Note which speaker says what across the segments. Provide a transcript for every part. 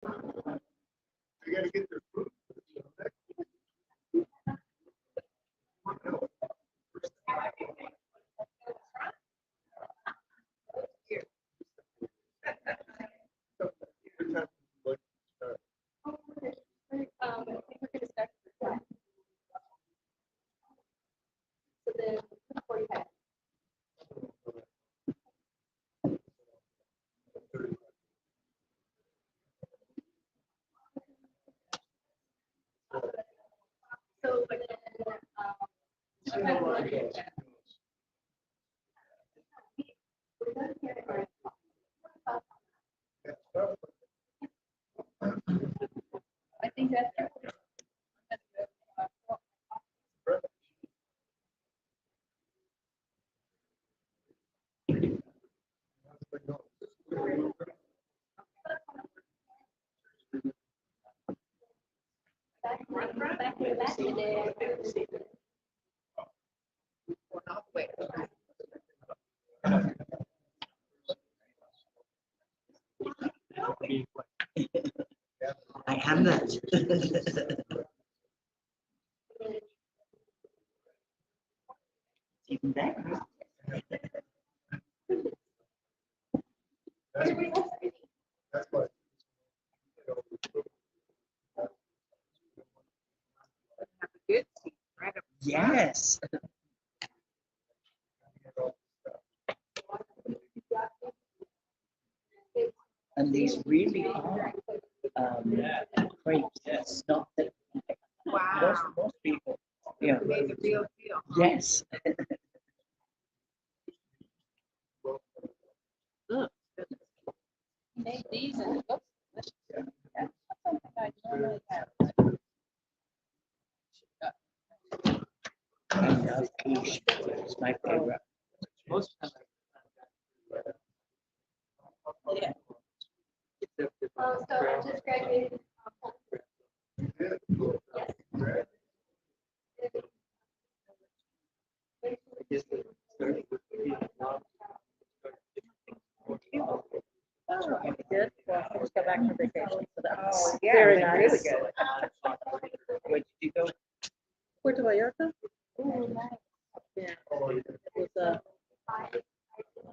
Speaker 1: You gotta get their food.
Speaker 2: I think that's
Speaker 3: I am that. Even better.
Speaker 1: That's what.
Speaker 2: good. Right up.
Speaker 3: Yes. And these really are grapes. It's not that
Speaker 2: Wow.
Speaker 3: most people, yeah.
Speaker 2: Made the real deal.
Speaker 3: Yes.
Speaker 2: Look. He made these and it looks delicious. That's something I normally have.
Speaker 3: I love quiche. It's my favorite.
Speaker 4: Most of
Speaker 2: Yeah.
Speaker 5: So I just graduated.
Speaker 6: Oh, I did. Well, I just got back from vacation, so that's
Speaker 2: Yeah,
Speaker 6: very
Speaker 2: it was
Speaker 6: nice.
Speaker 2: really good.
Speaker 3: Where did you go?
Speaker 6: Puerto Vallarta?
Speaker 2: Ooh, nice.
Speaker 6: Yeah. It was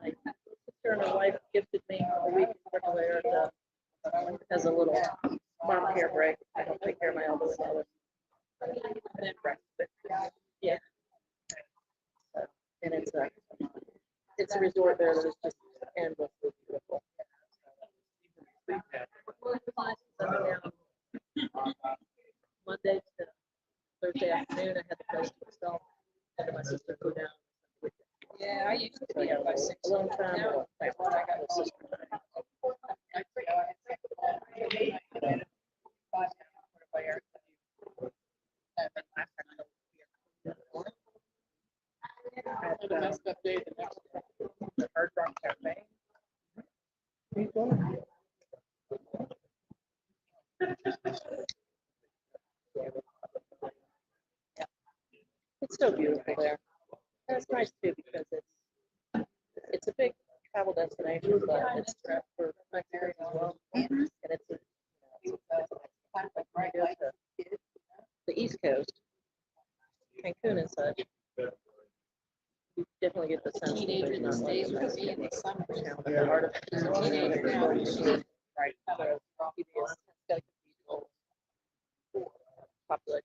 Speaker 6: my sister and her wife gifted me a week in Puerto Vallarta as a little mom care break. I don't take care of my elderly mother. Yeah. And it's a resort there that is just endlessly beautiful. Monday to Thursday afternoon, I had the place to myself, and my sister go down.
Speaker 2: Yeah, I used to
Speaker 6: So I
Speaker 2: be
Speaker 6: got
Speaker 2: up by 6.
Speaker 6: a long time.
Speaker 2: Now,
Speaker 6: I
Speaker 2: when I got a sister. The best update, the next the Hard Rock Cafe.
Speaker 6: It's so beautiful there. And it's nice too because it's a big travel destination, but it's for Mexico as well. And it's right to the East Coast, Cancun and such. You definitely get the sense that
Speaker 2: Teenager
Speaker 6: there's
Speaker 2: that
Speaker 6: not
Speaker 2: stays
Speaker 6: much
Speaker 2: with me in the summer.
Speaker 6: the heart of it is a teenager now.
Speaker 2: Right.
Speaker 6: Population.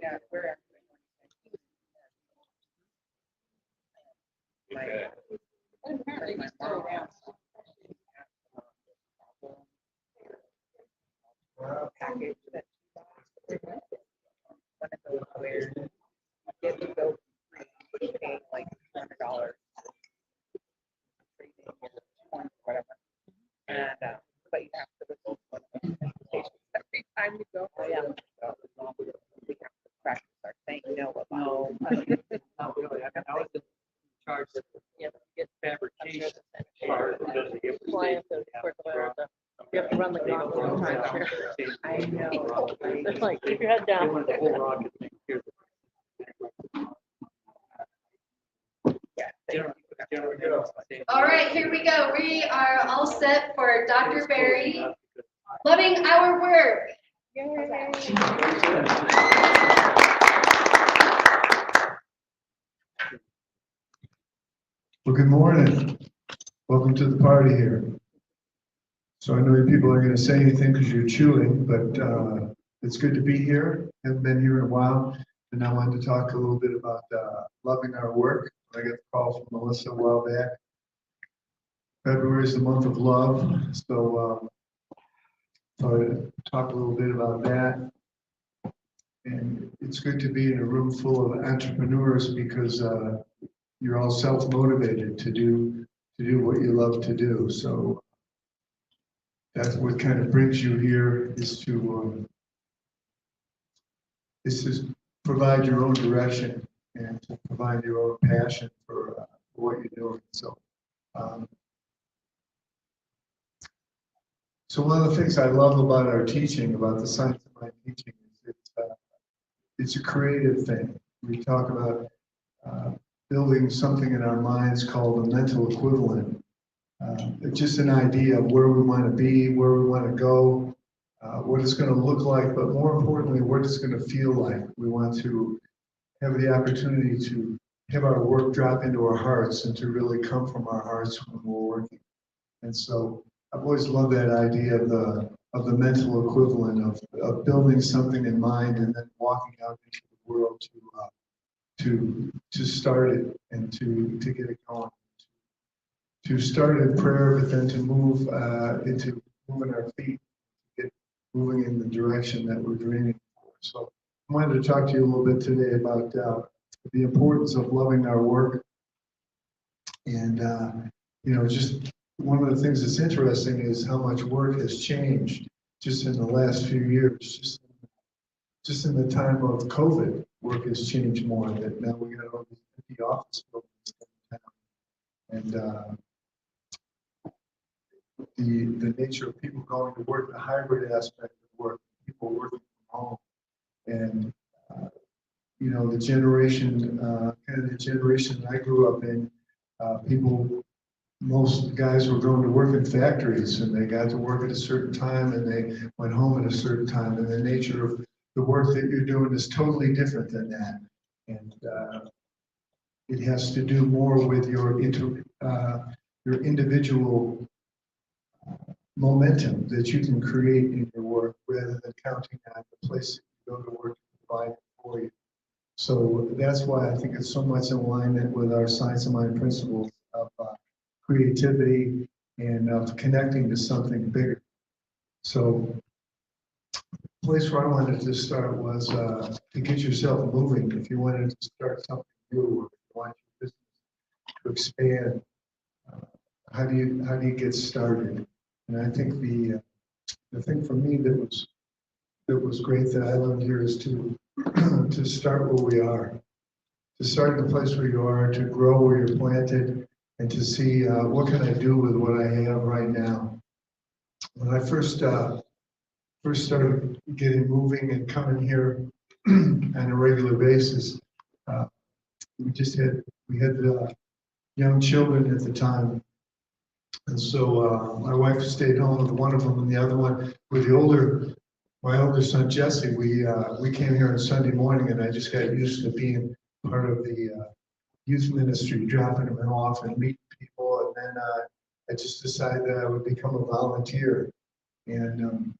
Speaker 2: Yeah, we're actually. And apparently he's still around. Package that one of those where you go pay like $100, whatever, and but you have to resolve one of those presentations every time you go.
Speaker 6: Oh, yeah.
Speaker 2: We have to practice our saying no a lot.
Speaker 4: No, not really. I was in charge of
Speaker 6: Yeah, get
Speaker 4: fabrication.
Speaker 6: clients of Puerto Vallarta. You have to run the gauntlet of timeshare.
Speaker 2: I know.
Speaker 6: They're like, keep your head
Speaker 4: They
Speaker 6: down.
Speaker 4: wanted the whole rocket thing here.
Speaker 5: All right, here we go. We are all set for for Dr. Barry, Loving Our Work.
Speaker 1: Well, good morning. Welcome to the party here. So I know you people aren't going to say anything because you're chewing, but it's good to be here. Haven't been here in a while. And I wanted to talk a little bit about loving our work. I got a call from Melissa a while back. February is the month of love. So I'll talk a little bit about that. And it's good to be in a room full of entrepreneurs because you're all self-motivated to do what you love to do. So that's what kind of brings you here is to provide your own direction and to provide your own passion for what you're doing. So one of the things I love about our teaching, about the science of my teaching, is it's a creative thing. We talk about building something in our minds called a mental equivalent. It's just an idea of where we want to be, where we want to go, what it's going to look like, but more importantly, what it's going to feel like. We want to have the opportunity to have our work drop into our hearts and to really come from our hearts when we're working. And so I've always loved that idea of the mental equivalent of building something in mind and then walking out into the world to start it and to get it going. To start in prayer, but then to move into moving our feet, get moving in the direction that we're dreaming for. So I wanted to talk to you a little bit today about the importance of loving our work. And, just one of the things that's interesting is how much work has changed just in the last few years. Just in the time of COVID, work has changed more. That now we got all these empty office buildings in town. And the nature of people going to work, the hybrid aspect of work, people working from home, and the generation, kind of the generation I grew up in, most guys were going to work in factories, and they got to work at a certain time, and they went home at a certain time, and the nature of the work that you're doing is totally different than that, and it has to do more with your individual momentum that you can create in your work rather than counting on the place that you go to work to provide for you. So that's why I think it's so much in alignment with our science of mind principles of creativity and of connecting to something bigger. So the place where I wanted to start was to get yourself moving. If you wanted to start something new, or if you want your business to expand, how do you get started? And I think the thing for me that was great that I learned here is to start where we are, to start in the place where you are, to grow where you're planted, and to see what can I do with what I have right now. When I first started getting moving and coming here on a regular basis, we had young children at the time. And so my wife stayed home with one of them, and the other one with my older son Jesse. We came here on Sunday morning, and I just got used to being part of the youth ministry, dropping them off and meeting people. And then I just decided that I would become a volunteer and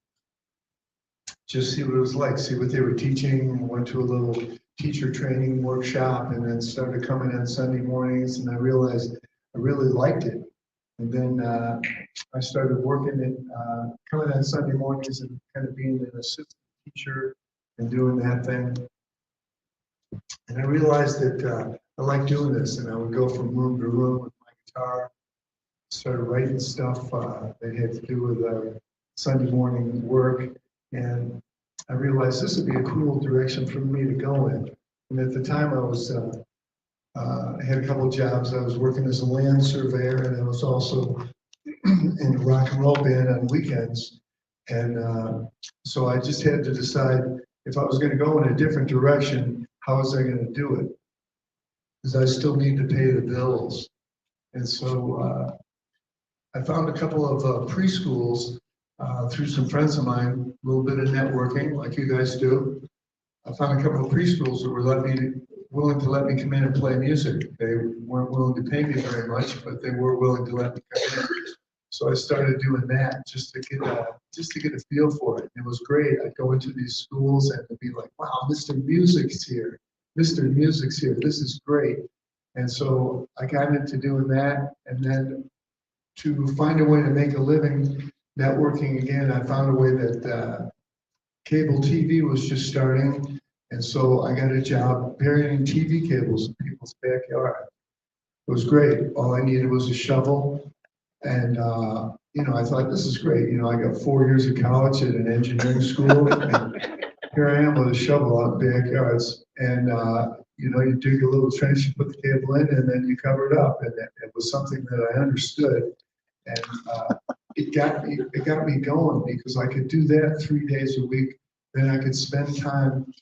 Speaker 1: just see what it was like, see what they were teaching. Went to a little teacher training workshop, and then started coming on Sunday mornings, and I realized I really liked it. And then I started working at coming on Sunday mornings and kind of being an assistant teacher and doing that thing. And I realized that I like doing this, and I would go from room to room with my guitar, started writing stuff that had to do with Sunday morning work. And I realized this would be a cool direction for me to go in. And at the time I had a couple of jobs. I was working as a land surveyor, and I was also in a rock and roll band on weekends. And so I just had to decide if I was going to go in a different direction, how was I going to do it? Because I still need to pay the bills. And so I found a couple of preschools through some friends of mine, a little bit of networking like you guys do. I found a couple of preschools that were willing to let me come in and play music. They weren't willing to pay me very much, but they were willing to let me come in. So I started doing that just to get a feel for it. It was great. I'd go into these schools and it'd be like, wow, Mr. Music's here. Mr. Music's here. This is great. And so I got into doing that, and then to find a way to make a living networking again, I found a way that cable TV was just starting, and so I got a job burying TV cables in people's backyard. It was great. All I needed was a shovel, and I thought, this is great. I got 4 years of college at an engineering school, and here I am with a shovel out in backyards, and you dig a little trench, you put the cable in, and then you cover it up, and it was something that I understood, and it got me going because I could do that 3 days a week. Then I could spend time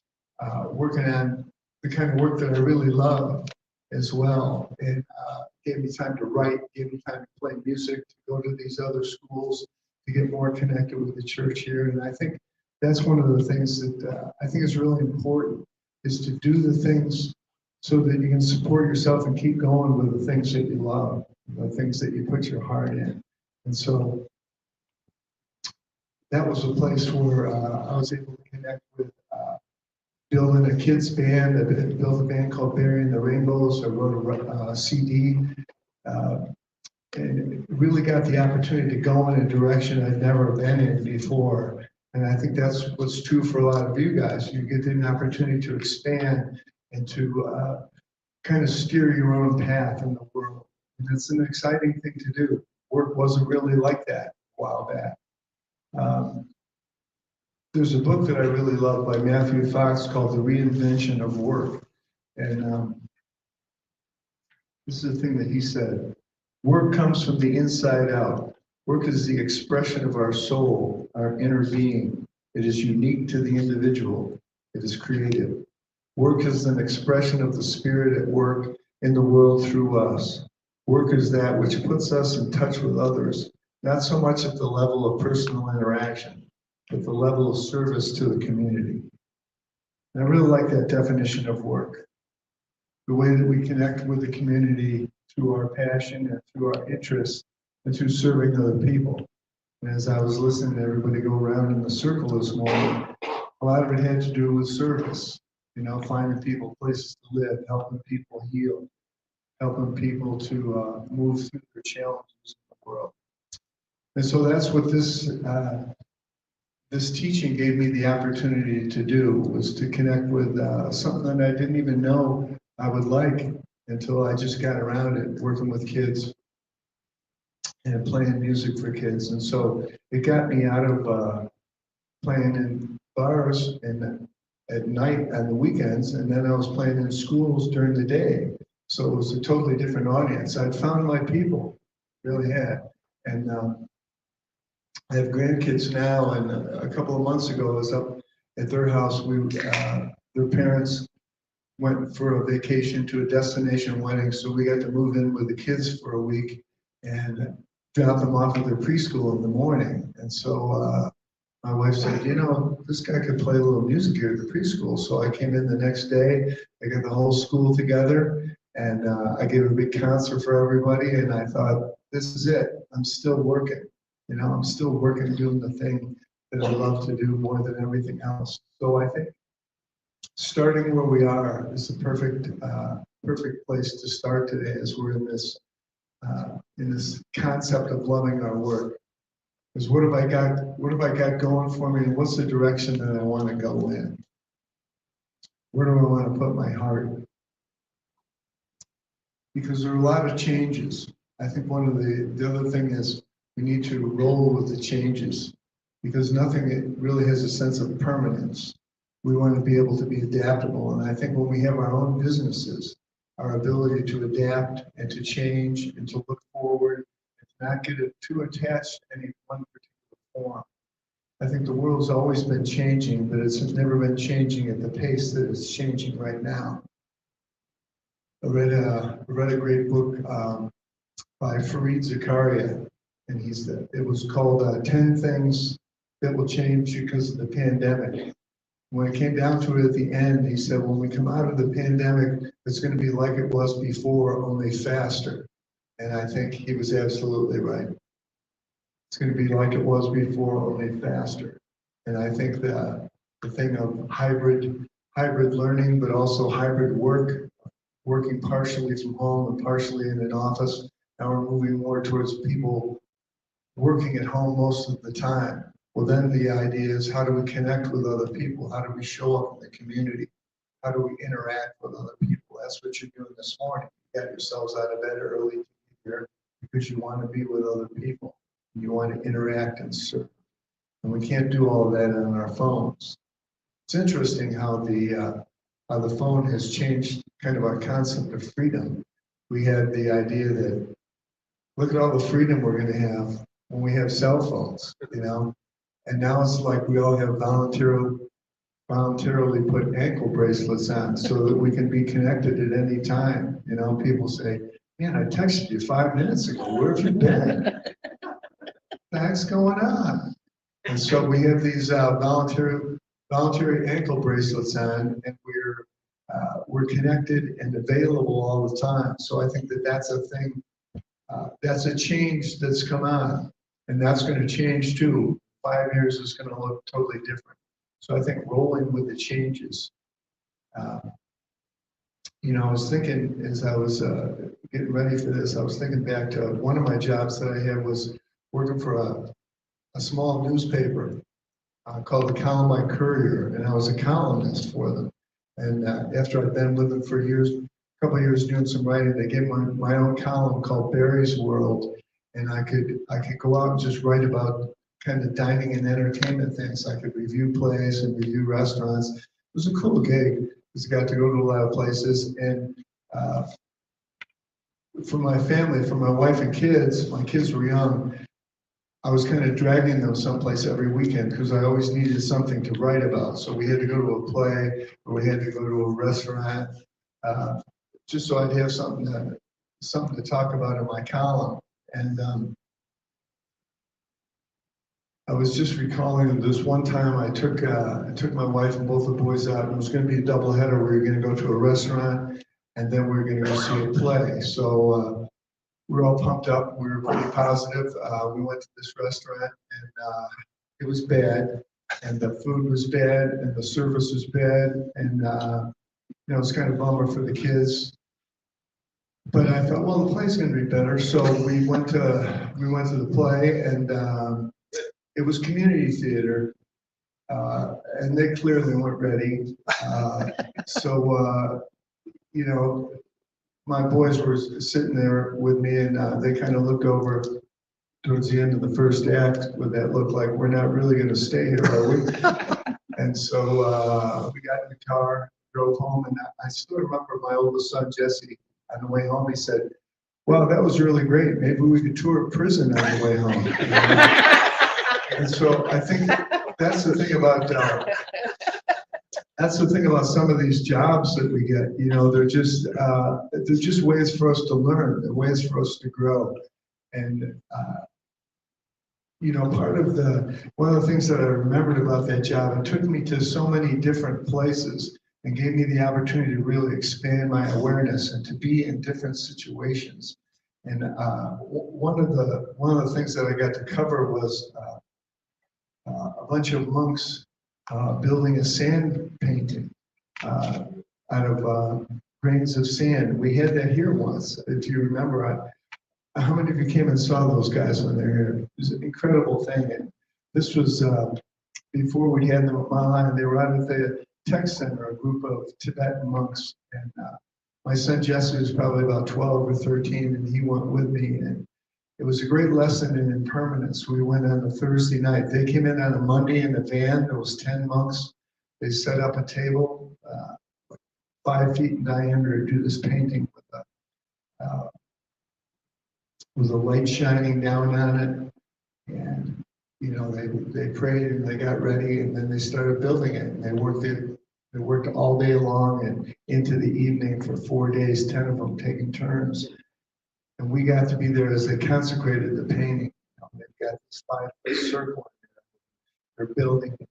Speaker 1: working on the kind of work that I really love as well. And gave me time to write, gave me time to play music, to go to these other schools, to get more connected with the church here. And I think that's one of the things that I think is really important, is to do the things so that you can support yourself and keep going with the things that you love, the things that you put your heart in. And so that was a place where I was able to connect with building a kids band. I built a band called Burying the Rainbows. I wrote a CD and really got the opportunity to go in a direction I'd never been in before. And I think that's what's true for a lot of you guys. You get an opportunity to expand and to kind of steer your own path in the world. And it's an exciting thing to do. Work wasn't really like that a while back. There's a book that I really love by Matthew Fox called The Re-Invention of Work. And this is the thing that he said. Work comes from the inside out. Work is the expression of our soul, our inner being. It is unique to the individual. It is creative. Work is an expression of the spirit at work in the world through us. Work is that which puts us in touch with others, not so much at the level of personal interaction, but the level of service to the community. And I really like that definition of work. The way that we connect with the community through our passion and through our interests and through serving other people. And as I was listening to everybody go around in the circle this morning, a lot of it had to do with service, finding people places to live, helping people heal, helping people to move through their challenges in the world. And so that's what this teaching gave me the opportunity to do, was to connect with something that I didn't even know I would like until I just got around it, working with kids and playing music for kids. And so it got me out of playing in bars and at night on the weekends, and then I was playing in schools during the day. So it was a totally different audience. I'd found my people, really had. And I have grandkids now, and a couple of months ago I was up at their house. Their parents went for a vacation to a destination wedding, so we got to move in with the kids for a week and drop them off at their preschool in the morning. And so my wife said, this guy could play a little music here at the preschool. So I came in the next day, I got the whole school together, and I gave a big concert for everybody, and I thought, this is it. I'm still working. I'm still working, doing the thing that I love to do more than everything else. So I think starting where we are is the perfect place to start today, as we're in this concept of loving our work. Because what have I got going for me, and what's the direction that I want to go in? Where do I want to put my heart? Because there are a lot of changes. I think one of the other thing is we need to roll with the changes, because nothing really has a sense of permanence. We want to be able to be adaptable. And I think when we have our own businesses, our ability to adapt and to change and to look forward and to not get too attached to any one particular form. I think the world's always been changing, but it's never been changing at the pace that it's changing right now. I read a great book by Fareed Zakaria, And it was called 10 Things That Will Change Because of the Pandemic. When it came down to it at the end, he said, when we come out of the pandemic, it's going to be like it was before, only faster. And I think he was absolutely right. It's going to be like it was before, only faster. And I think the thing of hybrid learning, but also hybrid work, working partially from home and partially in an office. Now we're moving more towards people working at home most of the time. Well, then the idea is, how do we connect with other people? How do we show up in the community? How do we interact with other people? That's what you're doing this morning. You got yourselves out of bed early to be here because you want to be with other people. You want to interact and serve. And we can't do all of that on our phones. It's interesting how the phone has changed kind of our concept of freedom. We had the idea that, look at all the freedom we're going to have when we have cell phones, you know? And now it's like we all have voluntarily put ankle bracelets on so that we can be connected at any time. You know, people say, man, I texted you 5 minutes ago. Where have you been? What the heck's going on? And so we have these voluntary ankle bracelets on, and we're connected and available all the time. So I think that that's a thing, that's a change that's come on, and that's going to change too. 5 years is going to look totally different. So I think rolling with the changes. You know, I was thinking as I was getting ready for this, I was thinking back to one of my jobs that I had was working for a small newspaper called the Columbine Courier, and I was a columnist for them. And after I'd been with them for years, a couple of years doing some writing, they gave me my own column called Barry's World, and I could go out and just write about kind of dining and entertainment things. I could review plays and review restaurants. It was a cool gig because I got to go to a lot of places. And for my family, for my wife and kids, my kids were young, I was kind of dragging them someplace every weekend because I always needed something to write about. So we had to go to a play or we had to go to a restaurant just so I'd have something to talk about in my column. And I was just recalling this one time I took my wife and both the boys out, and it was going to be a double header. We were going to go to a restaurant, and then we were going to go see a play. So we were all pumped up. We were pretty positive. We went to this restaurant, and it was bad, and the food was bad, and the service was bad, and you know, it was kind of a bummer for the kids. But I thought, well, the play's going to be better. So we went to the play, and it was community theater, and they clearly weren't ready. So you know, my boys were sitting there with me, and they kind of looked over towards the end of the first act with that look like, we're not really going to stay here, are we? And so we got in the car, drove home, and I still remember my oldest son, Jesse, on the way home, he said, well, that was really great. Maybe we could tour a prison on the way home. And so I think that's the thing about some of these jobs that we get. You know, they're just ways for us to learn. They're ways for us to grow. And you know, one of the things that I remembered about that job, it took me to so many different places and gave me the opportunity to really expand my awareness and to be in different situations. And one of the things that I got to cover was a bunch of monks building a sand painting out of grains of sand. We had that here once, if you remember. How many of you came and saw those guys when they were here? It was an incredible thing. And this was before we had them at Mile High, and they were out at the tech center, a group of Tibetan monks. And my son Jesse was probably about 12 or 13, and he went with me. And it was a great lesson in impermanence. We went on a Thursday night. They came in on a Monday in a van. There was 10 monks. They set up a table 5 feet in diameter to do this painting with a light shining down on it. And you know, they prayed and they got ready, and then they started building it. And they worked all day long and into the evening for 4 days, 10 of them taking turns. And we got to be there as they consecrated the painting. got this 5-foot circle. They're building it,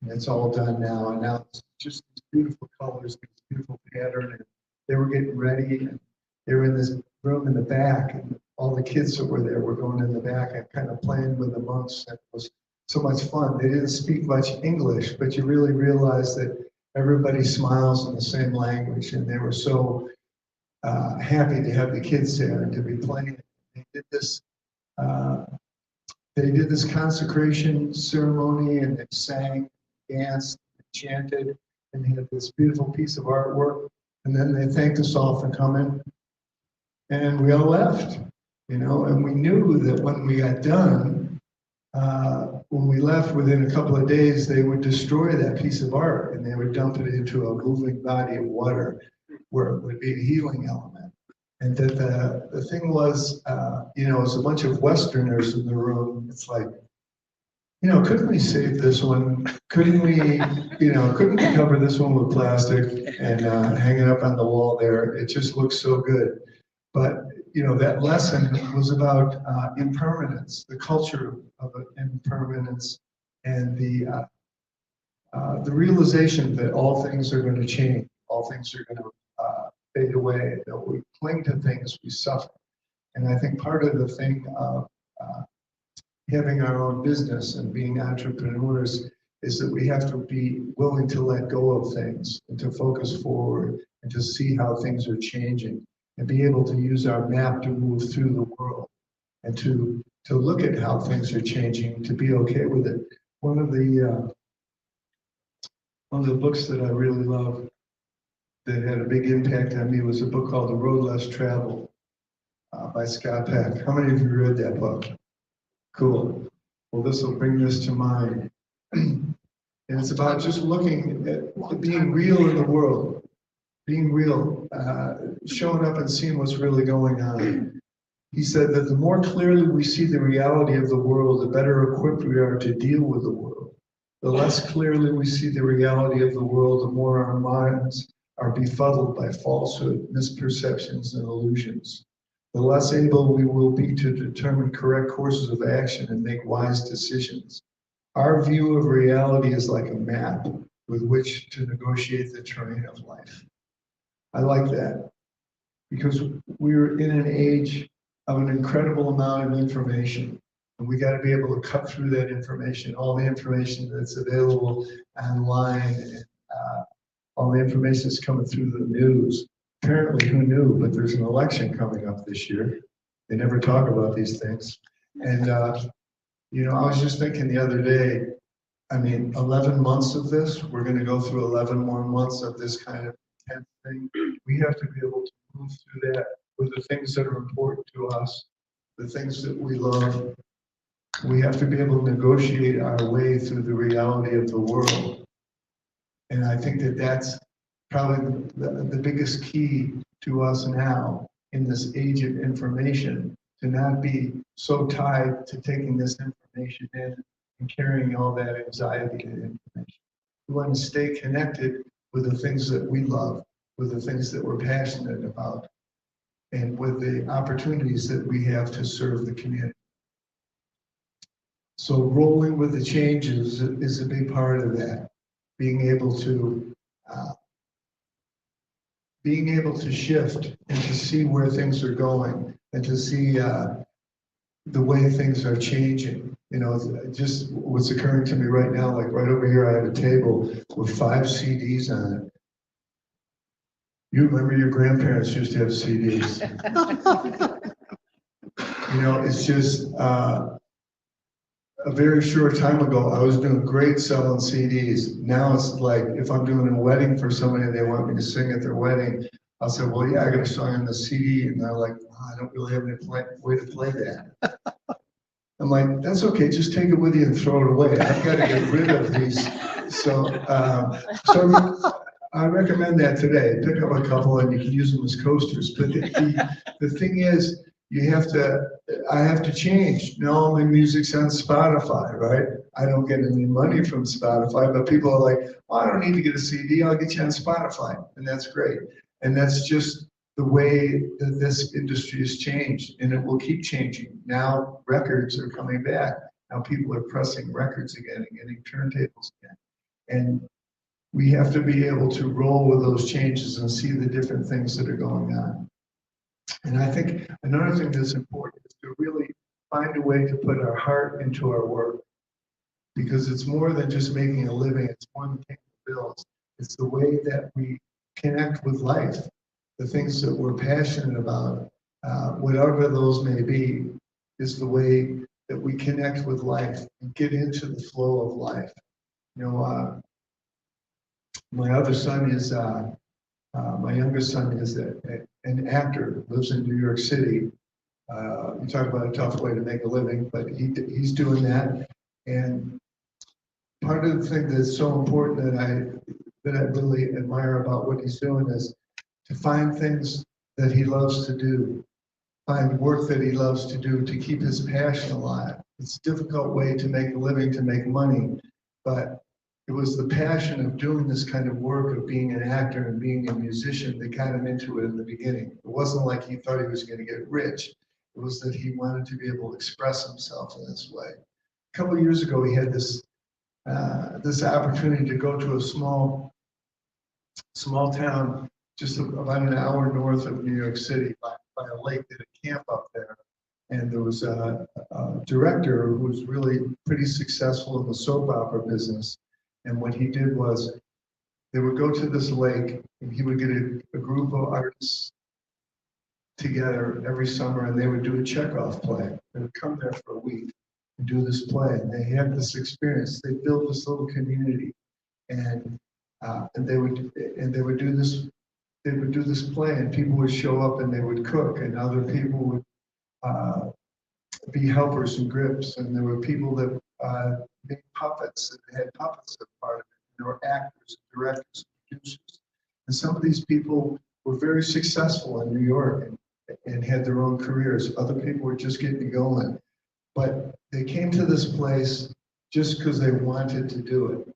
Speaker 1: and it's all done now. And now it's just these beautiful colors, this beautiful pattern. And they were getting ready, and they were in this room in the back, and all the kids that were there were going in the back and kind of playing with the monks. And it was so much fun. They didn't speak much English, but you really realize that everybody smiles in the same language, and they were so happy to have the kids there and to be playing. They did this. They did this consecration ceremony, and they sang, danced, chanted, and they had this beautiful piece of artwork. And then they thanked us all for coming, and we all left. And we knew that when we got done, when we left, within a couple of days, they would destroy that piece of art, and they would dump it into a moving body of water, where it would be a healing element. And that the thing was, it's a bunch of Westerners in the room. It's like, couldn't we save this one? Couldn't we cover this one with plastic and hang it up on the wall there? It just looks so good. But, that lesson was about impermanence, the culture of impermanence, and the realization that all things are going to change, all things are going to fade away, that we cling to things, we suffer. And I think part of the thing of having our own business and being entrepreneurs is that we have to be willing to let go of things and to focus forward and to see how things are changing and be able to use our map to move through the world and to look at how things are changing, to be okay with it. One of the books that I really love that had a big impact on me was a book called The Road Less Traveled by Scott Peck. How many of you read that book? Cool. Well, this will bring this to mind. And it's about just looking at being real in the world, being real, showing up and seeing what's really going on. He said that the more clearly we see the reality of the world, the better equipped we are to deal with the world. The less clearly we see the reality of the world, the more our minds are befuddled by falsehood, misperceptions, and illusions. The less able we will be to determine correct courses of action and make wise decisions. Our view of reality is like a map with which to negotiate the terrain of life. I like that because we're in an age of an incredible amount of information, and we got to be able to cut through that information, all the information that's available online, and all the information that's coming through the news. Apparently, who knew? But there's an election coming up this year. They never talk about these things. And, I was just thinking the other day, 11 months of this, we're going to go through 11 more months of this kind of intense thing. We have to be able to move through that with the things that are important to us, the things that we love. We have to be able to negotiate our way through the reality of the world. And I think that that's probably the biggest key to us now in this age of information, to not be so tied to taking this information in and carrying all that anxiety and information. We want to stay connected with the things that we love, with the things that we're passionate about, and with the opportunities that we have to serve the community. So rolling with the changes is a big part of that. Being able to shift and to see where things are going and to see the way things are changing. Just what's occurring to me right now, like right over here, I have a table with 5 CDs on it. You remember your grandparents used to have CDs. It's just a very short time ago, I was doing great selling CDs. Now it's like, if I'm doing a wedding for somebody and they want me to sing at their wedding, I'll say, well, yeah, I got a song on the CD. And they're like, oh, I don't really have any way to play that. I'm like, that's okay, just take it with you and throw it away. I've got to get rid of these. So I recommend that today. Pick up a couple and you can use them as coasters. But the thing is, I have to change. No, my music's on Spotify, right? I don't get any money from Spotify, but people are like, well, I don't need to get a CD, I'll get you on Spotify. And that's great. And that's just the way that this industry has changed, and it will keep changing. Now records are coming back. Now people are pressing records again and getting turntables again. And we have to be able to roll with those changes and see the different things that are going on. And I think another thing that's important is to really find a way to put our heart into our work, because it's more than just making a living. It's more than paying the bills. It's the way that we connect with life, the things that we're passionate about, whatever those may be, is the way that we connect with life and get into the flow of life. You know, my other son is, my youngest son is an actor, lives in New York City. You talk about a tough way to make a living, but he's doing that. And part of the thing that's so important that I really admire about what he's doing is to find things that he loves to do, find work that he loves to do to keep his passion alive. It's a difficult way to make a living, to make money, but it was the passion of doing this kind of work, of being an actor and being a musician, that got him into it in the beginning. It wasn't like he thought he was going to get rich. It was that he wanted to be able to express himself in this way. A couple of years ago, he had this opportunity to go to a small town just about an hour north of New York City by a lake, did a camp up there. And there was a director who was really pretty successful in the soap opera business. And what he did was they would go to this lake and he would get a group of artists together every summer, and they would do a Chekhov play. They would come there for a week and do this play. And they had this experience. They built this little community, and they would do this. They would do this play, and people would show up and they would cook, and other people would be helpers and grips, and there were people that made puppets, and they had puppets as part of it. There were actors, directors, producers, and some of these people were very successful in New York and had their own careers. Other people were just getting going, but they came to this place just because they wanted to do it.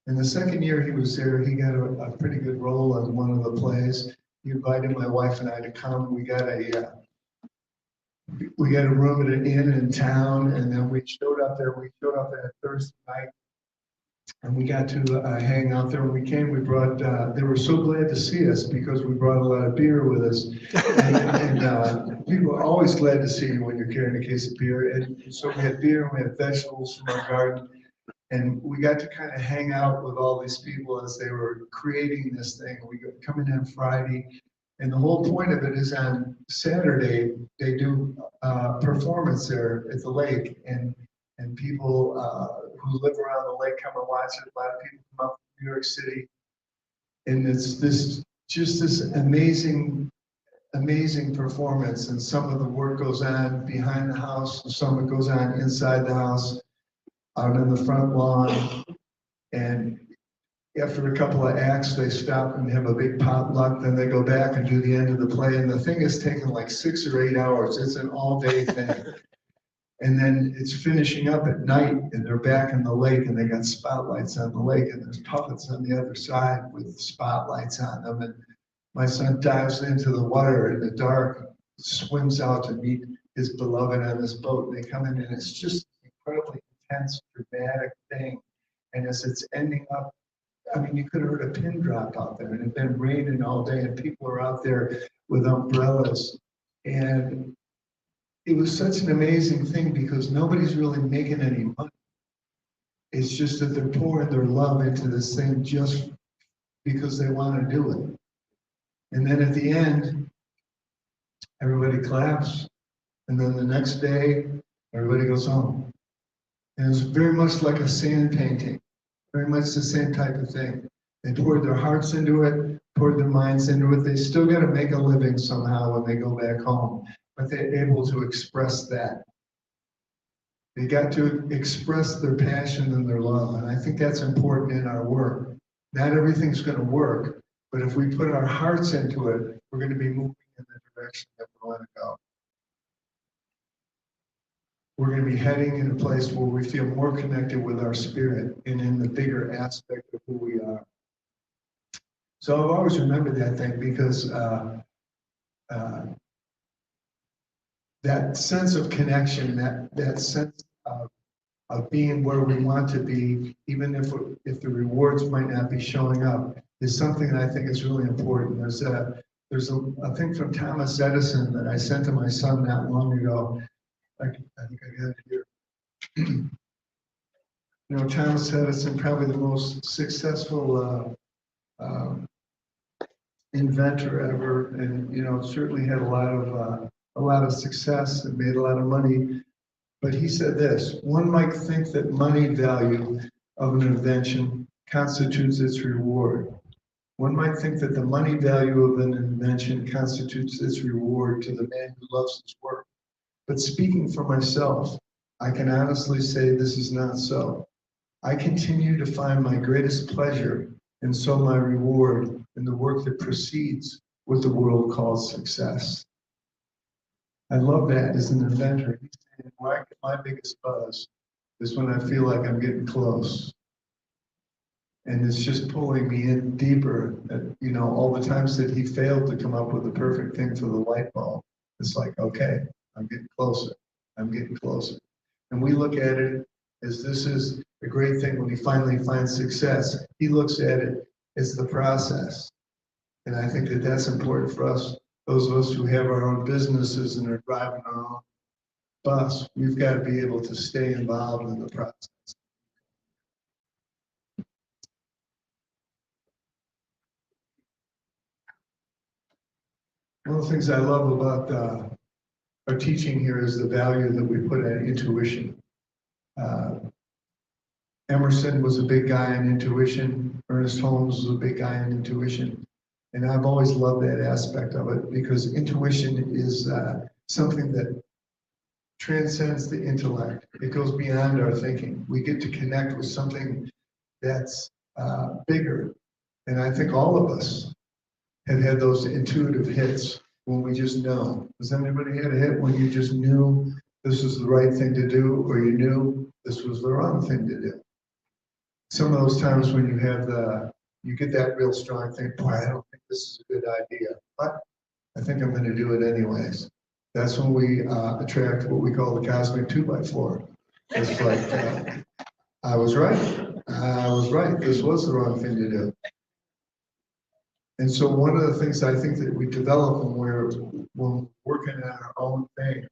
Speaker 1: And the second year he was there, he got a pretty good role in one of the plays. He invited my wife and I to come. We got a room at an inn in town, and then we showed up there. We showed up at Thursday night, and we got to hang out there. When we came, we brought, they were so glad to see us because we brought a lot of beer with us. And people are always glad to see you when you're carrying a case of beer. And so we had beer, and we had vegetables from our garden. And we got to kind of hang out with all these people as they were creating this thing. We got coming in Friday. And the whole point of it is on Saturday, they do a performance there at the lake, and people who live around the lake come and watch it. A lot of people come up from New York City, and it's this amazing performance. And some of the work goes on behind the house, and some of it goes on inside the house, out on the front lawn. And after a couple of acts, they stop and have a big potluck. Then they go back and do the end of the play. And the thing is taking like 6 or 8 hours. It's an all-day thing. And then it's finishing up at night, and they're back in the lake, and they got spotlights on the lake, and there's puppets on the other side with spotlights on them. And my son dives into the water in the dark, swims out to meet his beloved on this boat. And they come in, and it's just an incredibly intense, dramatic thing. And as it's ending up, I mean, you could have heard a pin drop out there, and it had been raining all day, and people are out there with umbrellas. And it was such an amazing thing because nobody's really making any money. It's just that they're pouring their love into this thing just because they want to do it. And then at the end, everybody claps. And then the next day, everybody goes home. And it's very much like a sand painting. Very much the same type of thing. They poured their hearts into it, poured their minds into it. They still got to make a living somehow when they go back home, but they're able to express that. They got to express their passion and their love, and I think that's important in our work. Not everything's going to work, but if we put our hearts into it, we're going to be moving in the direction that we want to go. We're going to be heading in a place where we feel more connected with our spirit and in the bigger aspect of who we are. So I've always remembered that thing because that sense of connection, that sense of being where we want to be, even if the rewards might not be showing up, is something that I think is really important. There's a thing from Thomas Edison that I sent to my son not long ago. I think I got it here. You know, Thomas Edison, probably the most successful inventor ever, and you know, certainly had a lot of success and made a lot of money. But he said this: one might think that money value of an invention constitutes its reward. One might think that the money value of an invention constitutes its reward to the man who loves his work. But speaking for myself, I can honestly say this is not so. I continue to find my greatest pleasure, and so my reward, in the work that precedes what the world calls success. I love that as an inventor. He's saying, where I get my biggest buzz is when I feel like I'm getting close. And it's just pulling me in deeper. You know, all the times that he failed to come up with the perfect thing for the light bulb, it's like, okay, I'm getting closer. I'm getting closer. And we look at it as this is a great thing when he finally finds success. He looks at it as the process. And I think that that's important for us, those of us who have our own businesses and are driving our own bus. We've got to be able to stay involved in the process. One of the things I love about our teaching here is the value that we put on intuition. Emerson was a big guy in intuition. Ernest Holmes was a big guy in intuition. And I've always loved that aspect of it because intuition is something that transcends the intellect. It goes beyond our thinking. We get to connect with something that's bigger. And I think all of us have had those intuitive hits when we just know. Has anybody had a hit when you just knew this was the right thing to do, or you knew this was the wrong thing to do? Some of those times when you get that real strong thing, boy, I don't think this is a good idea, but I think I'm going to do it anyways. That's when we attract what we call the cosmic 2x4. It's like, I was right. I was right. This was the wrong thing to do. And so one of the things I think that we develop when we're working on our own thing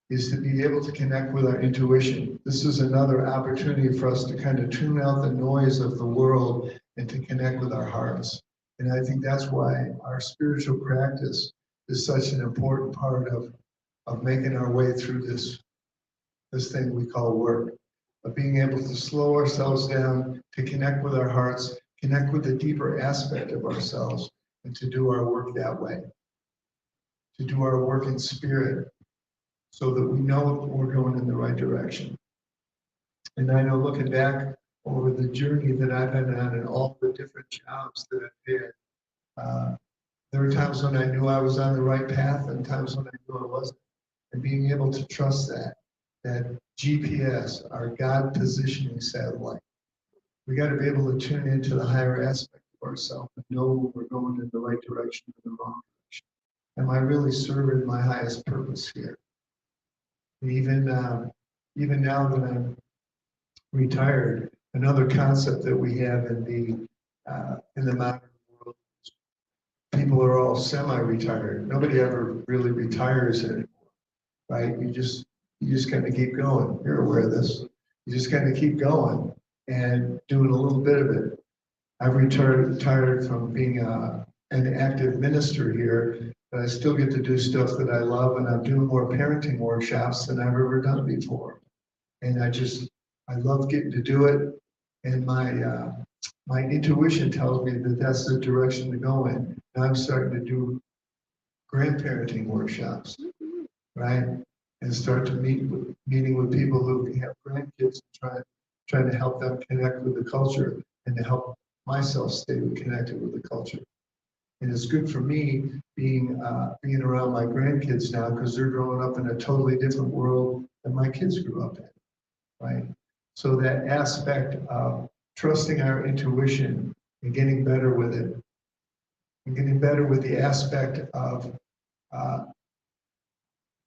Speaker 1: is to be able to connect with our intuition. This is another opportunity for us to kind of tune out the noise of the world and to connect with our hearts. And I think that's why our spiritual practice is such an important part of making our way through this thing we call work, of being able to slow ourselves down, to connect with our hearts, connect with the deeper aspect of ourselves, and to do our work that way, to do our work in spirit, so that we know we're going in the right direction. And I know looking back over the journey that I've been on and all the different jobs that I've had, there were times when I knew I was on the right path and times when I knew I wasn't. And being able to trust that GPS, our God positioning satellite, we got to be able to tune into the higher aspect of ourselves and know we're going in the right direction or the wrong direction. Am I really serving my highest purpose here? And even now that I'm retired, another concept that we have in the modern world, people are all semi-retired. Nobody ever really retires anymore, right? You just kind of keep going. You're aware of this. You just kind of keep going and doing a little bit of it. I've retired from being an active minister here, but I still get to do stuff that I love, and I'm doing more parenting workshops than I've ever done before. And I love getting to do it, and my intuition tells me that that's the direction to go in. Now I'm starting to do grandparenting workshops, right? And start to meeting with people who have grandkids and trying to help them connect with the culture and to help myself stay connected with the culture. And it's good for me being around my grandkids now because they're growing up in a totally different world than my kids grew up in, right? So that aspect of trusting our intuition and getting better with it and getting better with the aspect of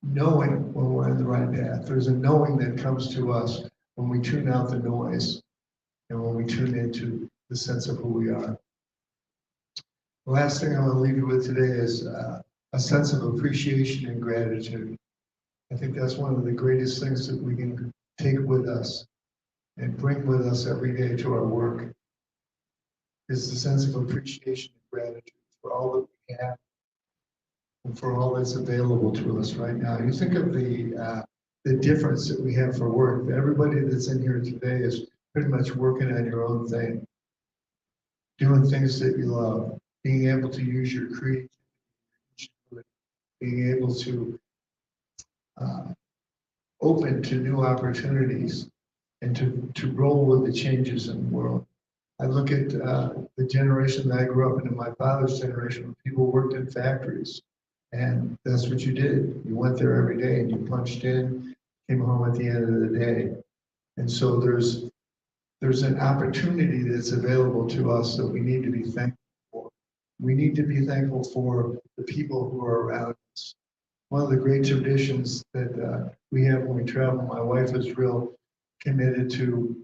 Speaker 1: knowing when we're on the right path. There's a knowing that comes to us when we tune out the noise and when we tune into the sense of who we are. The last thing I want to leave you with today is a sense of appreciation and gratitude. I think that's one of the greatest things that we can take with us and bring with us every day to our work is the sense of appreciation and gratitude for all that we have and for all that's available to us right now. You think of the difference that we have for work. Everybody that's in here today is pretty much working on your own thing, doing things that you love, being able to use your creativity, being able to open to new opportunities and to roll with the changes in the world. I look at the generation that I grew up in my father's generation, when people worked in factories, and that's what you did. You went there every day and you punched in, came home at the end of the day. And so there's an opportunity that's available to us that we need to be thankful for. We need to be thankful for the people who are around us. One of the great traditions that we have when we travel, my wife is real committed to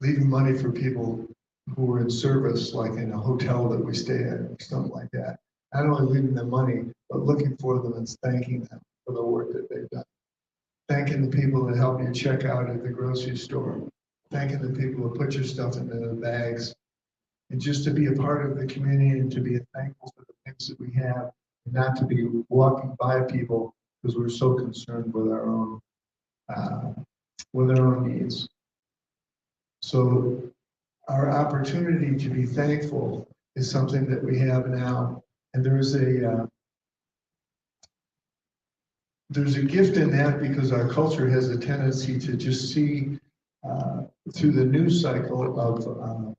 Speaker 1: leaving money for people who are in service, like in a hotel that we stay at, or something like that. Not only leaving them money, but looking for them and thanking them for the work that they've done. Thanking the people that help you check out at the grocery store. Thanking the people who put your stuff into the bags. And just to be a part of the community and to be thankful for the things that we have, and not to be walking by people because we're so concerned with our own needs. So our opportunity to be thankful is something that we have now, and there's a gift in that because our culture has a tendency to just see through the news cycle of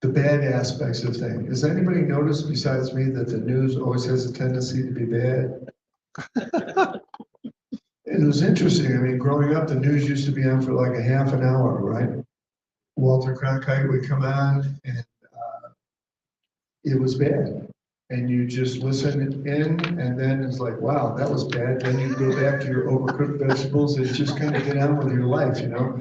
Speaker 1: the bad aspects of things. Has anybody noticed besides me that the news always has a tendency to be bad? It was interesting. I mean, growing up, the news used to be on for like a half an hour, right? Walter Cronkite would come on, and it was bad. And you just listen in, and then it's like, wow, that was bad. Then you go back to your overcooked vegetables and just kind of get on with your life, you know?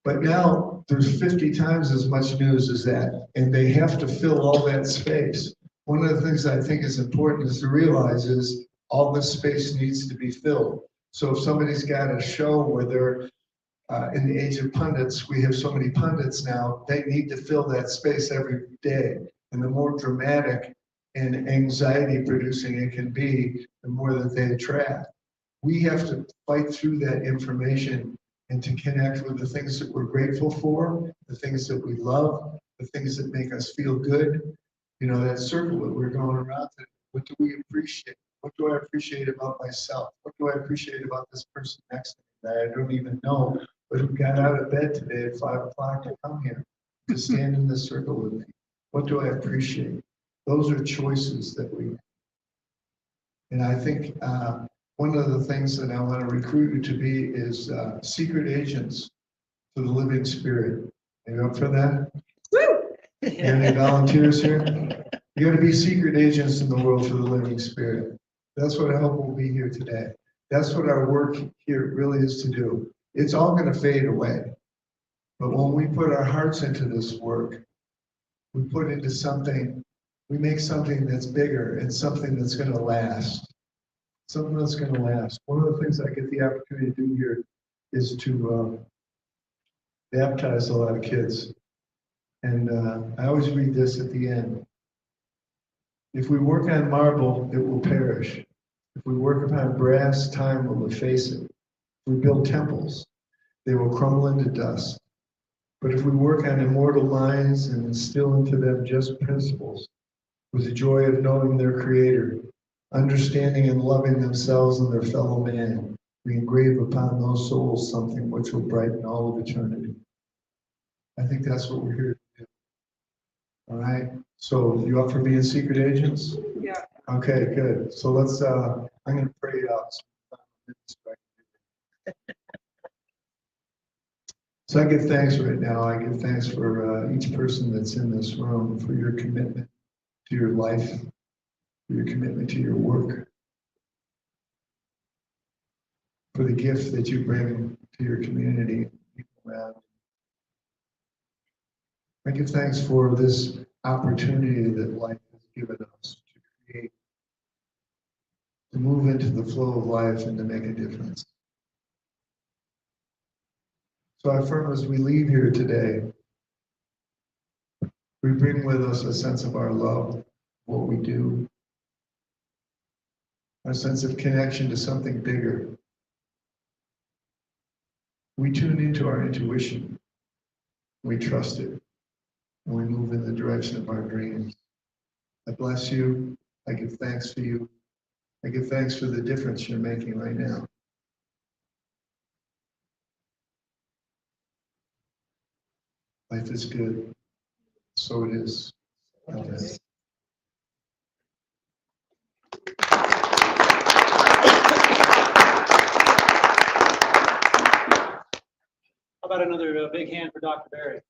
Speaker 1: But now there's 50 times as much news as that, and they have to fill all that space. One of the things I think is important is to realize is all this space needs to be filled. So if somebody's got a show where they're in the age of pundits, we have so many pundits now, they need to fill that space every day. And the more dramatic and anxiety producing it can be, the more that they attract. We have to fight through that information and to connect with the things that we're grateful for, the things that we love, the things that make us feel good. You know, that circle that we're going around to, what do we appreciate? What do I appreciate about myself? What do I appreciate about this person next to me that I don't even know, but who got out of bed today at 5 o'clock to come here, to stand in this circle with me? What do I appreciate? Those are choices that we make. And I think one of the things that I want to recruit you to be is secret agents for the living spirit. Are you up for that?
Speaker 3: Woo!
Speaker 1: You got any volunteers here? You got to be secret agents in the world for the living spirit. That's what I hope we'll be here today. That's what our work here really is to do. It's all going to fade away. But when we put our hearts into this work, we put into something, we make something that's bigger and something that's going to last. Something that's going to last. One of the things I get the opportunity to do here is to baptize a lot of kids. And I always read this at the end. If we work on marble, it will perish. If we work upon brass, time will efface it. If we build temples, they will crumble into dust. But if we work on immortal minds and instill into them just principles, with the joy of knowing their Creator, understanding and loving themselves and their fellow man, we engrave upon those souls something which will brighten all of eternity. I think that's what we're here to do. All right. So you up for being secret agents?
Speaker 2: Yeah.
Speaker 1: Okay, good. So let's, I'm going to pray out. So I give thanks right now. I give thanks for each person that's in this room, for your commitment to your life, for your commitment to your work, for the gift that you bring to your community, people around. I give thanks for this opportunity that life has given us to create, to move into the flow of life and to make a difference. So I affirm as we leave here today, we bring with us a sense of our love, what we do, a sense of connection to something bigger. We tune into our intuition, we trust it, and we move in the direction of our dreams. I bless you. I give thanks for you. I give thanks for the difference you're making right now. Life is good. So it is. Amen.
Speaker 4: How about another big hand for Dr. Berry?